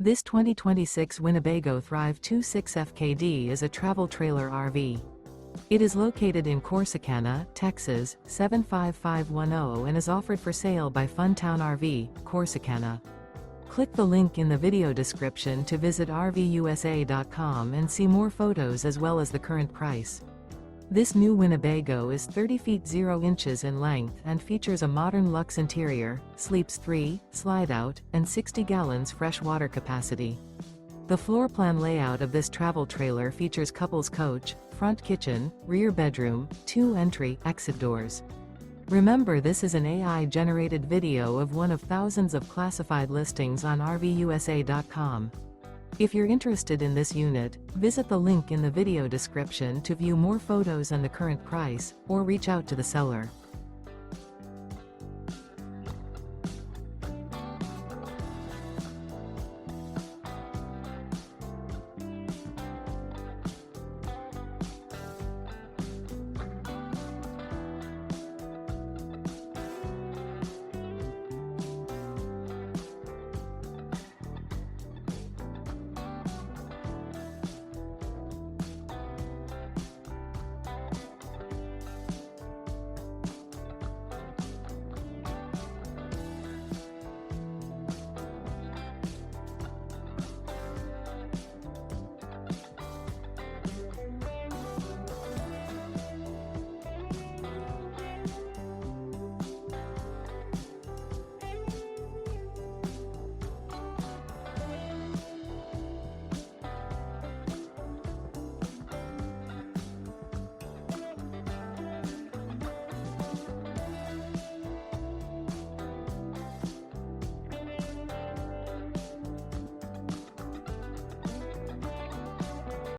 This 2026 Winnebago Thrive 26FKD is a travel trailer RV. It is located in Corsicana, Texas, 75510 and is offered for sale by Funtown RV, Corsicana. Click the link in the video description to visit RVUSA.com and see more photos as well as the current price. This new Winnebago is 30 feet 0 inches in length and features a modern luxe interior, sleeps 3, slide-out, and 60 gallons fresh water capacity. The floor plan layout of this travel trailer features couples coach, front kitchen, rear bedroom, 2 entry/exit doors. Remember, this is an AI-generated video of one of thousands of classified listings on RVUSA.com. If you're interested in this unit, visit the link in the video description to view more photos and the current price, or reach out to the seller.